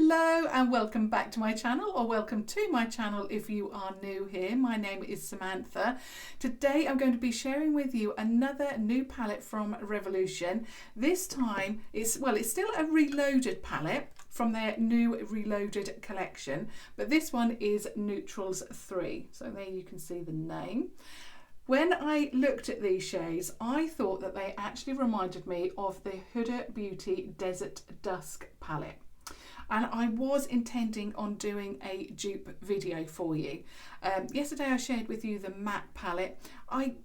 Hello and welcome back to my channel, or welcome to my channel if you are new here. My name is Samantha. Today I'm going to be sharing with you another new palette from Revolution. This time it's still a reloaded palette from their new reloaded collection, but this one is Newtrals 3. So there you can see the name. When I looked at these shades, I thought that they actually reminded me of the Huda Beauty Desert Dusk palette. And I was intending on doing a dupe video for you. Yesterday I shared with you the matte palette. I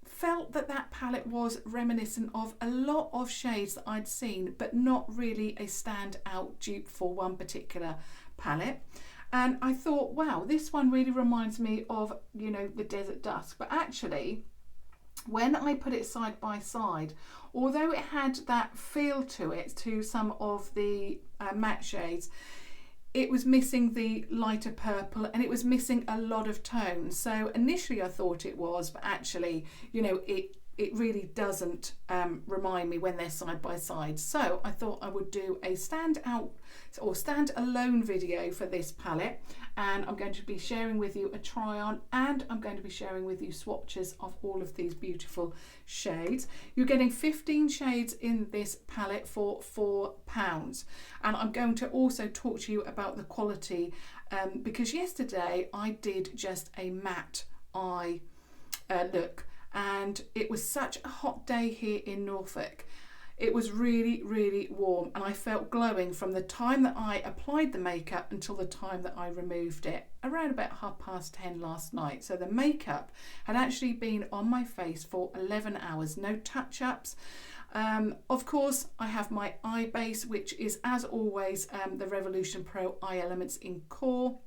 felt that that palette was reminiscent of a lot of shades that I'd seen, but not really a standout dupe for one particular palette. And I thought, wow, this one really reminds me of, the Desert Dusk. But actually, when I put it side by side, although it had that feel to it, to some of the matte shades, it was missing the lighter purple and it was missing a lot of tone. So initially I thought it was, but actually, it really doesn't remind me when they're side by side. So I thought I would do a standalone video for this palette, and I'm going to be sharing with you a try on, and I'm going to be sharing with you swatches of all of these beautiful shades. You're getting 15 shades in this palette for £4, and I'm going to also talk to you about the quality because yesterday I did just a matte eye look. And it was such a hot day here in Norfolk. It was really, really warm, and I felt glowing from the time that I applied the makeup until the time that I removed it, around about 10:30 last night. So the makeup had actually been on my face for 11 hours, no touch-ups. Of course, I have my eye base, which is, as always, the Revolution Pro Eye Elements in Core.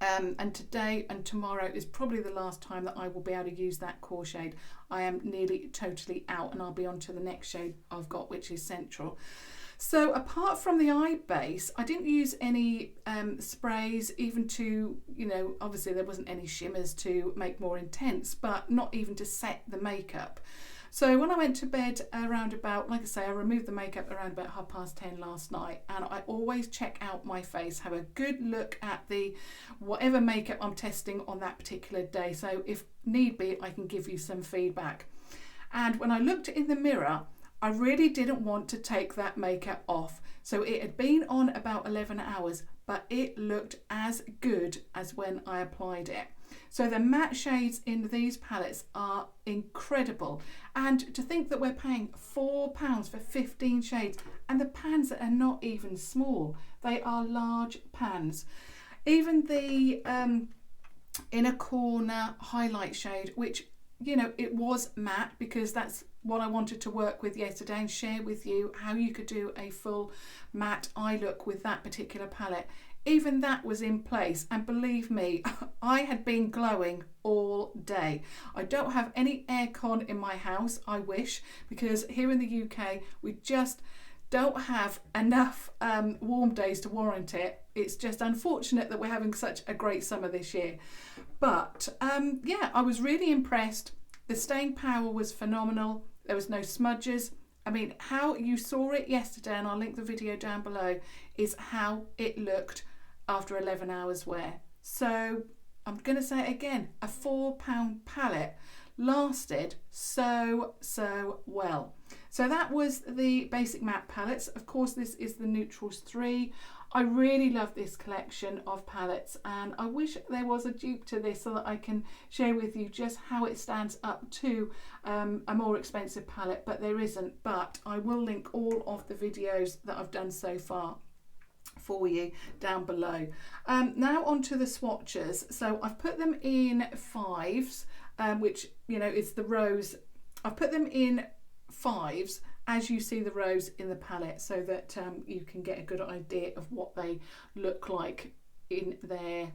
And today and tomorrow is probably the last time that I will be able to use that core shade. I am nearly totally out, and I'll be on to the next shade I've got, which is Central. So apart from the eye base, I didn't use any sprays, even to, obviously there wasn't any shimmers to make more intense, but not even to set the makeup. So when I went to bed around about, like I say, I removed the makeup around about 10:30 last night, and I always check out my face, have a good look at the whatever makeup I'm testing on that particular day. So if need be, I can give you some feedback. And when I looked in the mirror, I really didn't want to take that makeup off. So it had been on about 11 hours, but it looked as good as when I applied it. So the matte shades in these palettes are incredible. And to think that we're paying £4 for 15 shades, and the pans are not even small. They are large pans. Even the inner corner highlight shade, which, it was matte because that's what I wanted to work with yesterday and share with you how you could do a full matte eye look with that particular palette. Even that was in place, and believe me, I had been glowing all day. I don't have any aircon in my house, I wish, because here in the UK we just don't have enough warm days to warrant it. It's just unfortunate that we're having such a great summer this year. But yeah, I was really impressed. The staying power was phenomenal. There was no smudges. I mean, how you saw it yesterday, and I'll link the video down below, is how it looked after 11 hours wear. So I'm going to say it again, a £4 palette lasted so well. So that was the basic matte palettes. Of course, this is the Newtrals 3. I really love this collection of palettes, and I wish there was a dupe to this so that I can share with you just how it stands up to a more expensive palette, but there isn't. But I will link all of the videos that I've done so far for you down below. Now on to the swatches. So I've put them in 5s, which, it's the rose. I've put them in 5s as you see the rose in the palette, so that you can get a good idea of what they look like in their,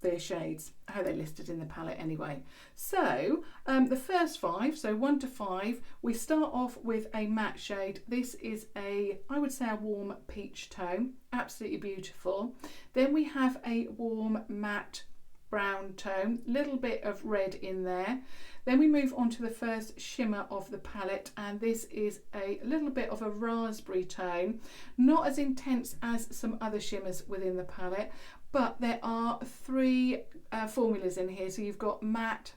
their shades, how they're listed in the palette anyway. So the first 5, so 1 to 5, we start off with a matte shade. This is I would say a warm peach tone, absolutely beautiful. Then we have a warm matte brown tone, little bit of red in there. Then we move on to the first shimmer of the palette, and this is a little bit of a raspberry tone, not as intense as some other shimmers within the palette, but there are three formulas in here. So you've got matte,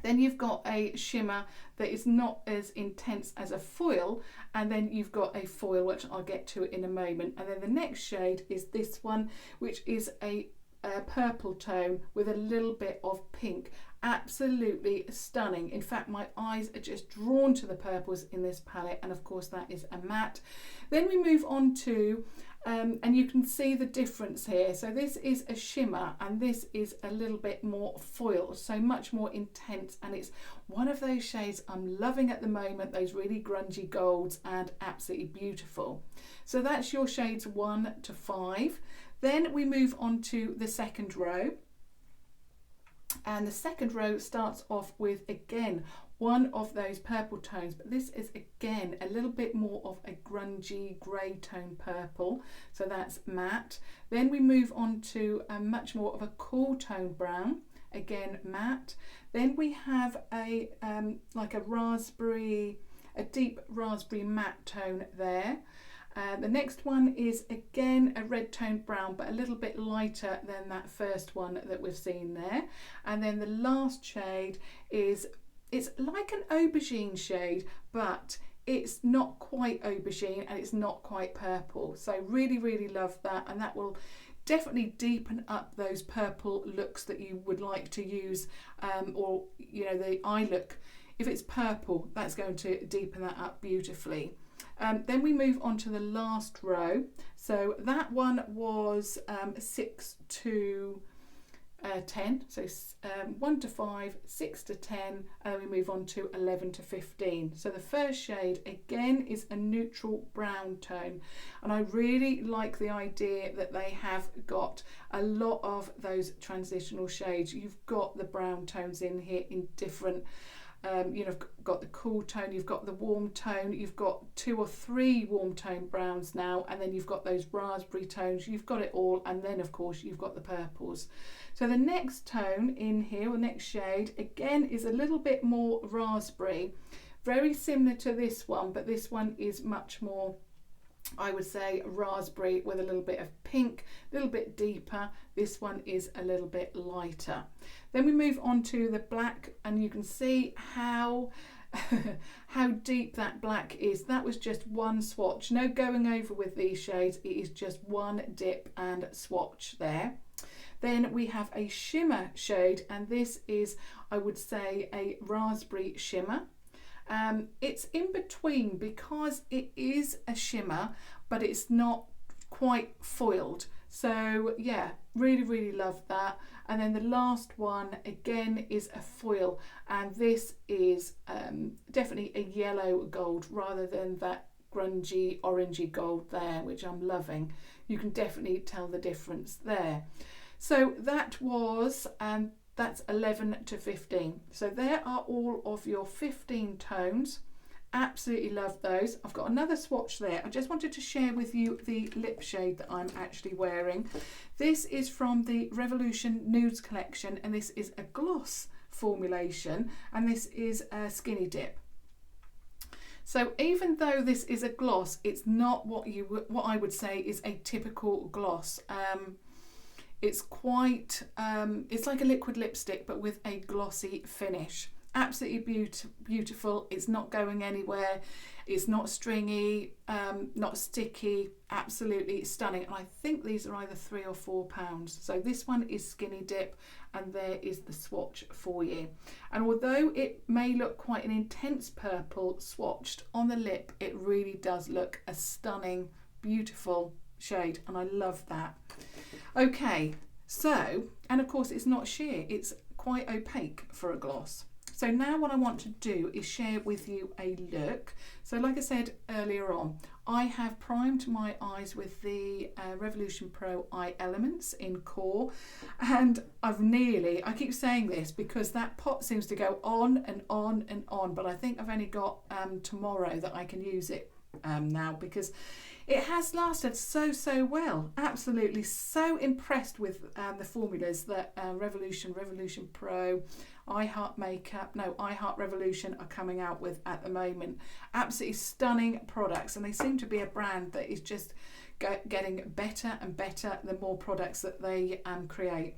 then you've got a shimmer that is not as intense as a foil, and then you've got a foil, which I'll get to in a moment. And then the next shade is this one, which is a purple tone with a little bit of pink. Absolutely stunning. In fact, my eyes are just drawn to the purples in this palette, and of course that is a matte. Then we move on to and you can see the difference here. So this is a shimmer and this is a little bit more foil, so much more intense, and it's one of those shades I'm loving at the moment, those really grungy golds, and absolutely beautiful. So that's your shades 1 to 5. Then we move on to the second row, and the second row starts off with, again, one of those purple tones, but this is again a little bit more of a grungy grey tone purple, so that's matte. Then we move on to a much more of a cool tone brown, again matte. Then we have a like a raspberry, a deep raspberry matte tone there. The next one is again a red toned brown, but a little bit lighter than that first one that we've seen there. And then the last shade is, it's like an aubergine shade, but it's not quite aubergine and it's not quite purple. So really, really love that, and that will definitely deepen up those purple looks that you would like to use, or you know, the eye look. If it's purple, that's going to deepen that up beautifully. Then we move on to the last row. So that one was 6 to 10. So 1 to 5, 6 to 10, and then we move on to 11 to 15. So the first shade again is a neutral brown tone, and I really like the idea that they have got a lot of those transitional shades. You've got the brown tones in here in different you know, got the cool tone, you've got the warm tone, you've got 2 or 3 warm tone browns now, and then you've got those raspberry tones, you've got it all, and then of course you've got the purples. So the next tone in here, or next shade, again is a little bit more raspberry, very similar to this one, but this one is much more, I would say, raspberry with a little bit of pink, a little bit deeper. This one is a little bit lighter. Then we move on to the black, and you can see how how deep that black is. That was just one swatch, no going over with these shades, it is just one dip and swatch there. Then we have a shimmer shade, and this is, I would say, a raspberry shimmer. It's in between because it is a shimmer, but it's not quite foiled. So yeah, really, really love that. And then the last one again is a foil, and this is definitely a yellow gold rather than that grungy orangey gold there, which I'm loving. You can definitely tell the difference there. So that was that's 11 to 15. So there are all of your 15 tones. Absolutely love those. I've got another swatch there. I just wanted to share with you the lip shade that I'm actually wearing. This is from the Revolution Nudes collection, and this is a gloss formulation, and this is a Skinny Dip. So even though this is a gloss, it's not what I would say is a typical gloss. It's quite, it's like a liquid lipstick, but with a glossy finish. Absolutely beautiful. It's not going anywhere. It's not stringy, not sticky. Absolutely stunning. And I think these are either £3 or £4. So this one is Skinny Dip, and there is the swatch for you. And although it may look quite an intense purple swatched on the lip, it really does look a stunning, beautiful shade, and I love that. Okay, so, and of course it's not sheer, it's quite opaque for a gloss. So now what I want to do is share with you a look. So like I said earlier on, I have primed my eyes with the Revolution Pro Eye Elements in Core, and I keep saying this because that pot seems to go on and on and on, but I think I've only got tomorrow that I can use it now, because It has lasted so well. Absolutely so impressed with the formulas that Revolution Pro, I Heart Revolution are coming out with at the moment. Absolutely stunning products, and they seem to be a brand that is just getting better and better the more products that they create.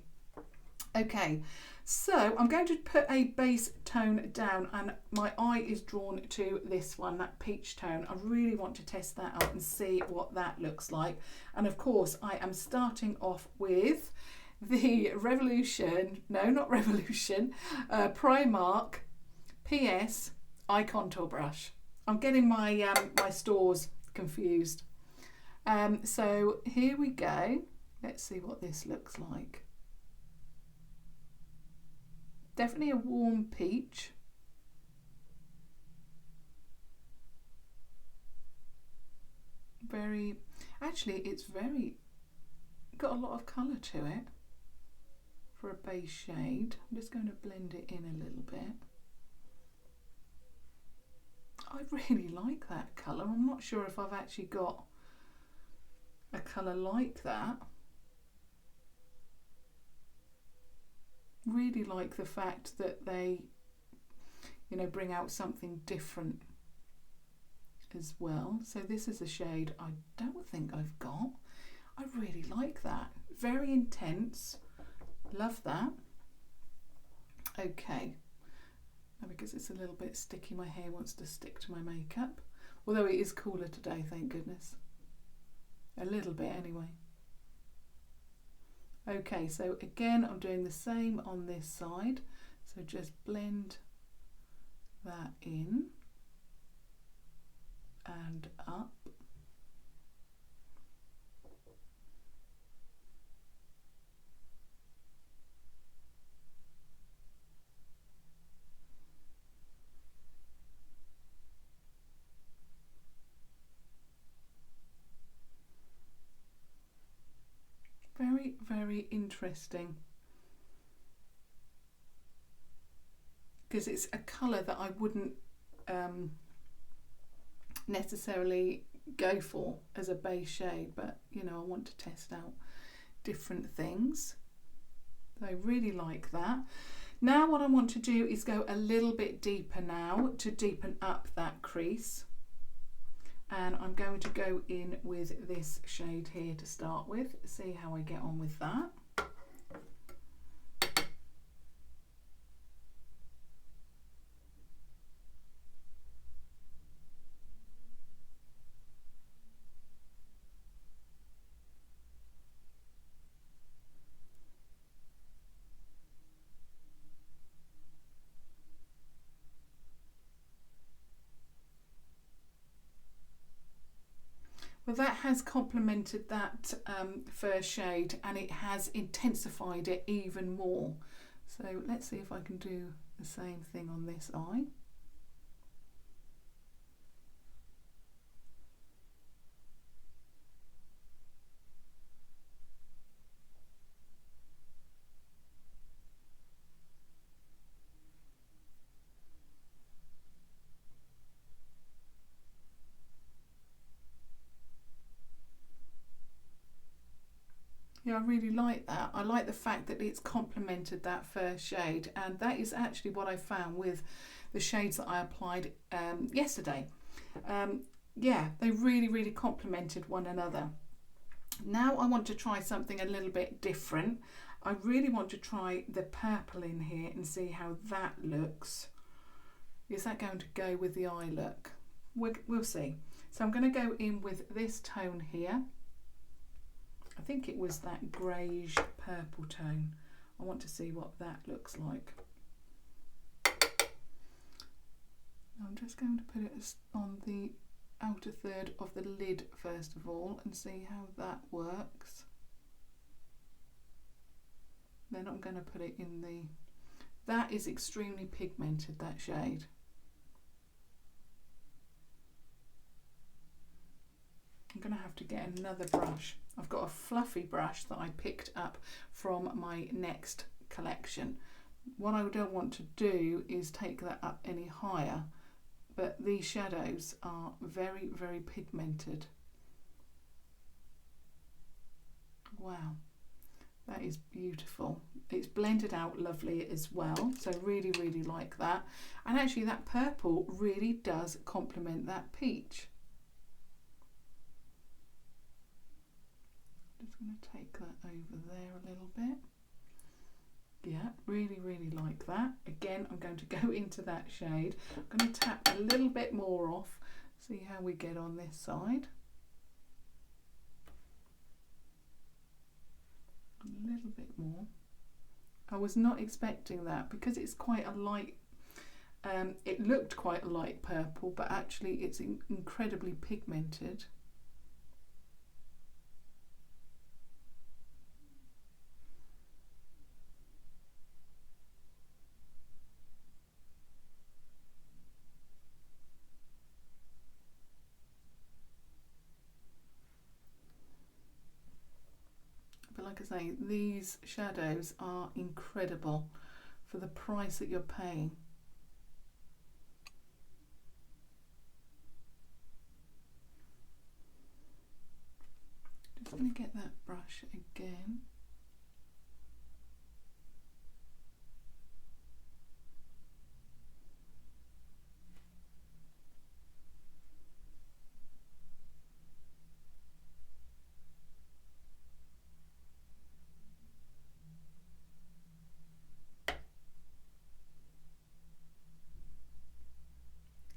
Okay, so I'm going to put a base tone down, and my eye is drawn to this one, that peach tone. I really want to test that out and see what that looks like. And of course, I am starting off with the Primark PS Eye Contour Brush. I'm getting my my stores confused. So here we go. Let's see what this looks like. Definitely a warm peach. It's got a lot of colour to it for a base shade. I'm just going to blend it in a little bit. I really like that colour. I'm not sure if I've actually got a colour like that. Really like the fact that they, bring out something different as well. So this is a shade I don't think I've got. I really like that. Very intense. Love that. Okay. Now, because it's a little bit sticky, my hair wants to stick to my makeup. Although it is cooler today, thank goodness. A little bit anyway. Okay, so again, I'm doing the same on this side. So just blend that in and up. Very, very interesting, because it's a colour that I wouldn't necessarily go for as a base shade, but I want to test out different things. So I really like that. Now what I want to do is go a little bit deeper now to deepen up that crease. And I'm going to go in with this shade here to start with, see how I get on with that. Well, that has complemented that first shade, and it has intensified it even more. So let's see if I can do the same thing on this eye. Yeah, I really like that. I like the fact that it's complemented that first shade, and that is actually what I found with the shades that I applied yesterday. Yeah, they really complemented one another. Now I want to try something a little bit different. I really want to try the purple in here and see how that looks. Is that going to go with the eye look? We'll see. So I'm going to go in with this tone here. I think it was that greyish purple tone. I want to see what that looks like. I'm just going to put it on the outer third of the lid first of all and see how that works. Then I'm going to put it in the... That is extremely pigmented, that shade. I'm going to have to get another brush. I've got a fluffy brush that I picked up from my next collection. What I don't want to do is take that up any higher, but these shadows are very pigmented. Wow, that is beautiful. It's blended out lovely as well, so really, really like that. And actually that purple really does complement that peach. Just going to take that over there a little bit. Yeah, really, really like that. Again, I'm going to go into that shade. I'm going to tap a little bit more off, see how we get on this side. A little bit more. I was not expecting that because it's quite a light, it looked quite a light purple, but actually it's incredibly pigmented. But like I say, these shadows are incredible for the price that you're paying. Just going to get that brush again.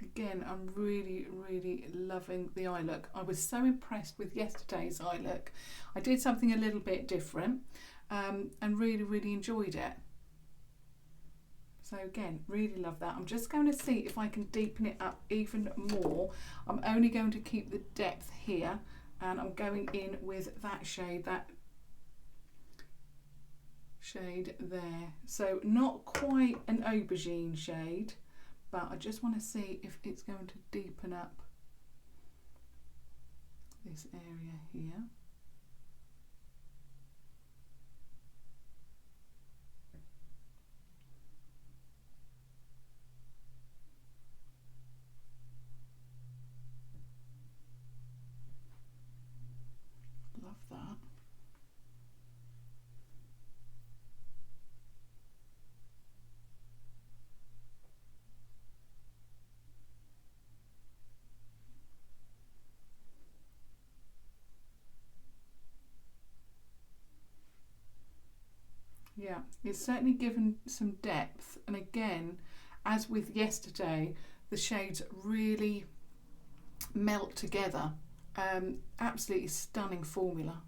Again, I'm really, really loving the eye look. I was so impressed with yesterday's eye look. I did something a little bit different and really, really enjoyed it. So again, really love that. I'm just going to see if I can deepen it up even more. I'm only going to keep the depth here, and I'm going in with that shade there. So not quite an aubergine shade, but I just want to see if it's going to deepen up this area here. Love that. Yeah, it's certainly given some depth, and again, as with yesterday, the shades really melt together. Absolutely stunning formula.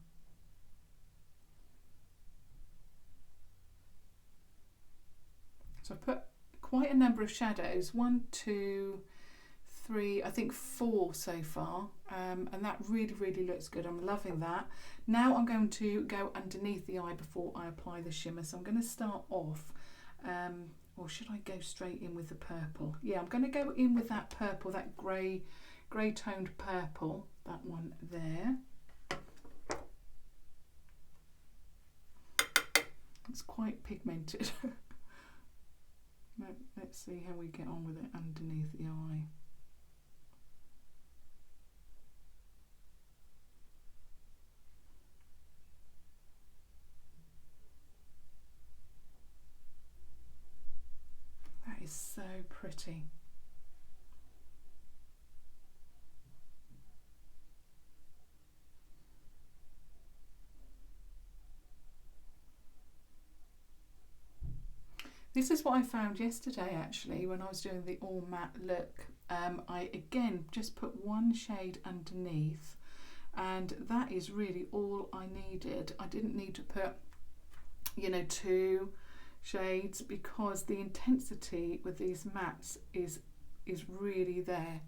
So I put quite a number of shadows, 1, 2, 3, I think 4 so far, and that really, really looks good. I'm loving that. Now I'm going to go underneath the eye before I apply the shimmer. So I'm going to start off, or should I go straight in with the purple? Yeah, I'm going to go in with that purple, that grey toned purple, that one there. It's quite pigmented. Let's see how we get on with it underneath the eye. That is so pretty. This is what I found yesterday actually when I was doing the all matte look. I again just put one shade underneath, and that is really all I needed. I didn't need to put, you know, 2 shades because the intensity with these mattes is really there.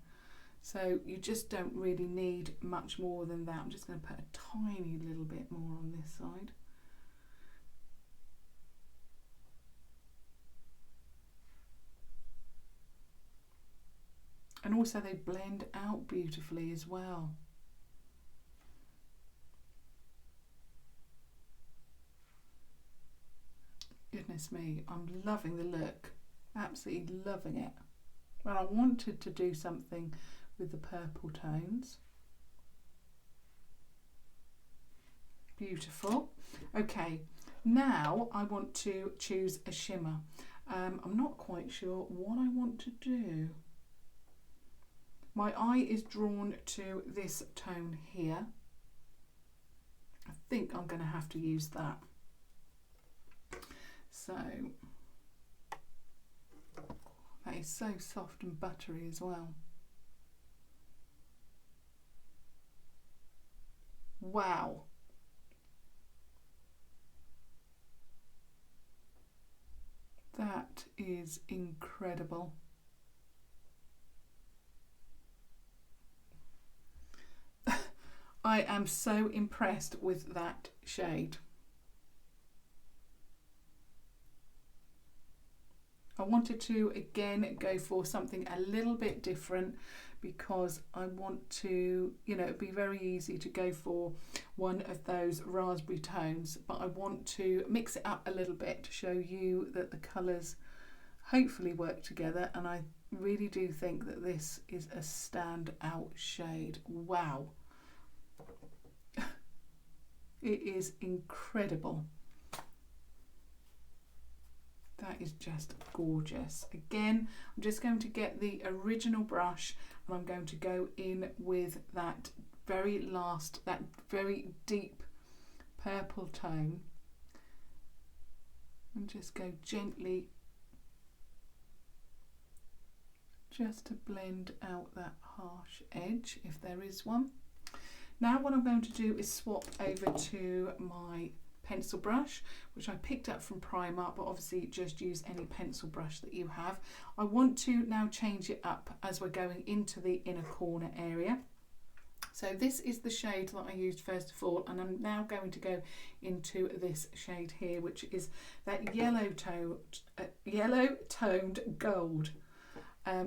So you just don't really need much more than that. I'm just going to put a tiny little bit more on this side. And also they blend out beautifully as well. Goodness me, I'm loving the look. Absolutely loving it. Well, I wanted to do something with the purple tones. Beautiful. Okay, now I want to choose a shimmer. I'm not quite sure what I want to do. My eye is drawn to this tone here. I think I'm going to have to use that. So that is so soft and buttery as well. Wow. That is incredible. I am so impressed with that shade. I wanted to again go for something a little bit different because I want to, you know, it'd be very easy to go for one of those raspberry tones, but I want to mix it up a little bit to show you that the colours hopefully work together, and I really do think that this is a standout shade. Wow. It is incredible. That is just gorgeous. Again, I'm just going to get the original brush and I'm going to go in with that very last, that very deep purple tone, and just go gently just to blend out that harsh edge if there is one. Now what I'm going to do is swap over to my pencil brush, which I picked up from Primark, but obviously just use any pencil brush that you have. I want to now change it up as we're going into the inner corner area. So this is the shade that I used first of all, and I'm now going to go into this shade here, which is that yellow toned gold.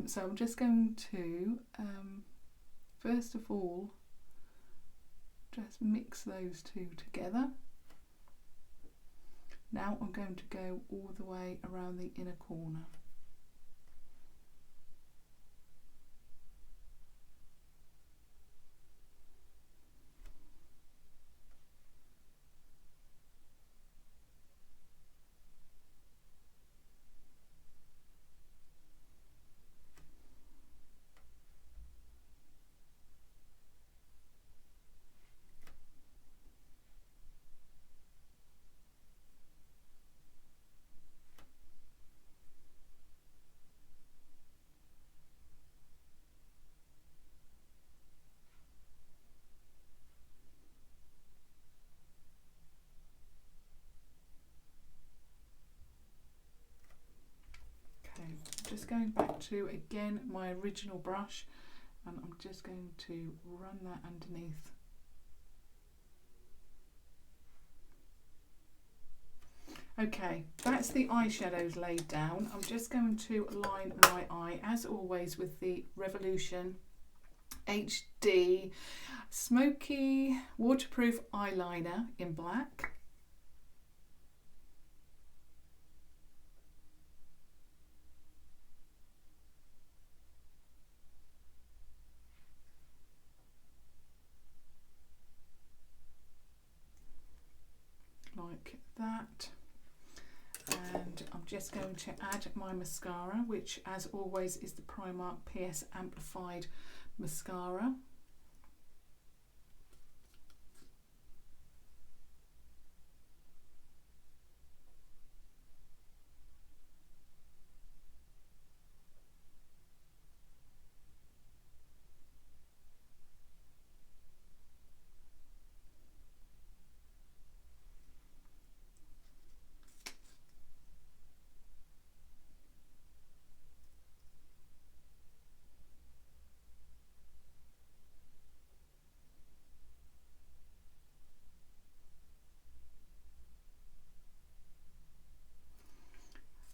So I'm just going to first of all just mix those two together. Now I'm going to go all the way around the inner corner. Just going back to again my original brush, and I'm just going to run that underneath. Okay, that's the eyeshadows laid down. I'm just going to line my eye as always with the Revolution HD Smoky waterproof eyeliner in black. Like that, and I'm just going to add my mascara, which as always is the Primark PS Amplif-eyed mascara.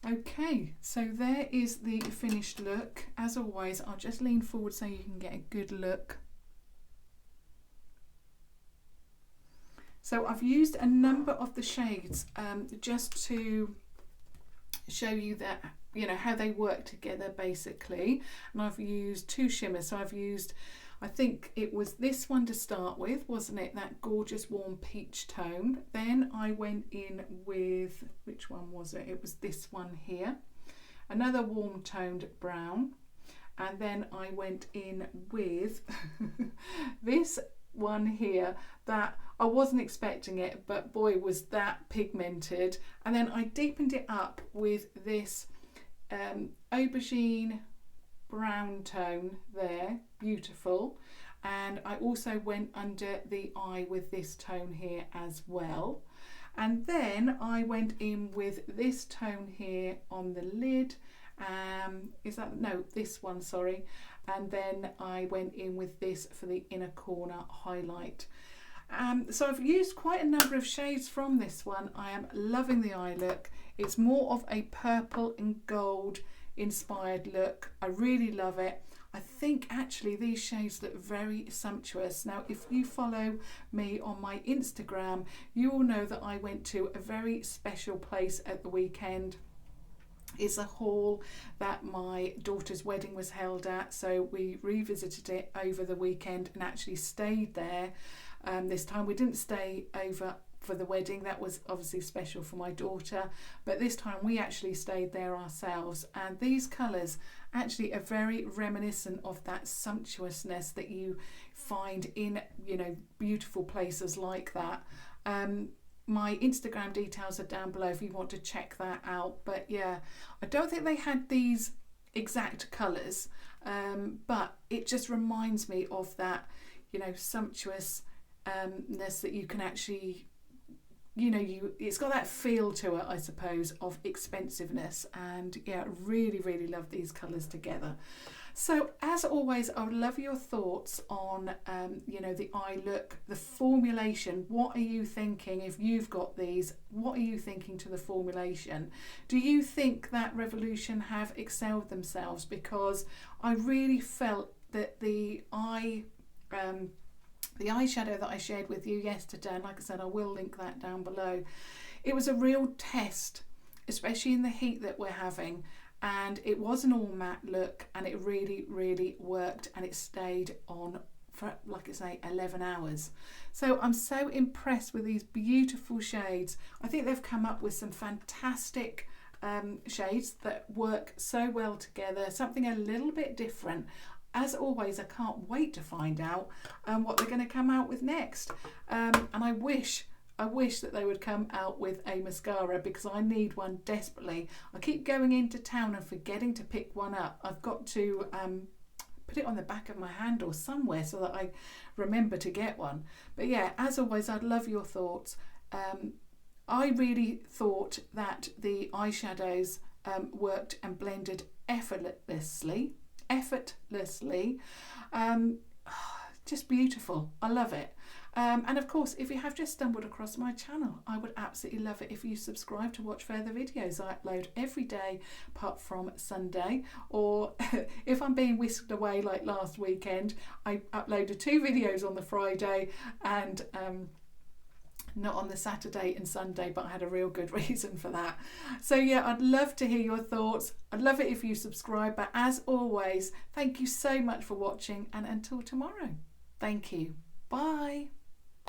Okay, so there is the finished look. As always, I'll just lean forward so you can get a good look. So I've used a number of the shades just to show you that, you know, how they work together basically. And I've used two shimmers. So I think it was this one to start with, wasn't it? That gorgeous warm peach tone. Then I went in with, which one was it? It was this one here. Another warm toned brown. And then I went in with this one here that I wasn't expecting it, but boy was that pigmented. And then I deepened it up with this aubergine brown tone there, beautiful. And I also went under the eye with this tone here as well. And then I went in with this tone here on the lid. Is that, no, this one, sorry. And then I went in with this for the inner corner highlight. So I've used quite a number of shades from this one. I am loving the eye look. It's more of a purple and gold inspired look. I really love it. I think actually these shades look very sumptuous. Now, if you follow me on my Instagram, you will know that I went to a very special place at the weekend. It's a hall that my daughter's wedding was held at, so we revisited it over the weekend and actually stayed there. This time we didn't stay over for the wedding, that was obviously special for my daughter, but this time we actually stayed there ourselves, and these colours actually are very reminiscent of that sumptuousness that you find in, you know, beautiful places like that. My Instagram details are down below if you want to check that out. But yeah, I don't think they had these exact colours, but it just reminds me of that, you know, sumptuousness that you can actually, you know, it's got that feel to it, I suppose, of expensiveness. And yeah, really, really love these colours together. So as always, I would love your thoughts on, you know, the eye look, the formulation. What are you thinking if you've got these? What are you thinking to the formulation? Do you think that Revolution have excelled themselves? Because I really felt that the eyeshadow that I shared with you yesterday, and like I said, I will link that down below. It was a real test, especially in the heat that we're having. And it was an all matte look, and it really, really worked, and it stayed on for, like I say, 11 hours. So I'm so impressed with these beautiful shades. I think they've come up with some fantastic shades that work so well together, something a little bit different. As always, I can't wait to find out what they're going to come out with next. And I wish that they would come out with a mascara, because I need one desperately. I keep going into town and forgetting to pick one up. I've got to put it on the back of my hand or somewhere so that I remember to get one. But yeah, as always, I'd love your thoughts. I really thought that the eyeshadows worked and blended effortlessly. Just beautiful. I love it. And of course, if you have just stumbled across my channel, I would absolutely love it if you subscribe to watch further videos. I upload every day apart from Sunday, or if I'm being whisked away like last weekend, I uploaded 2 videos on the Friday and not on the Saturday and Sunday, but I had a real good reason for that. So yeah, I'd love to hear your thoughts. I'd love it if you subscribe, but as always, thank you so much for watching, and until tomorrow, thank you. Bye.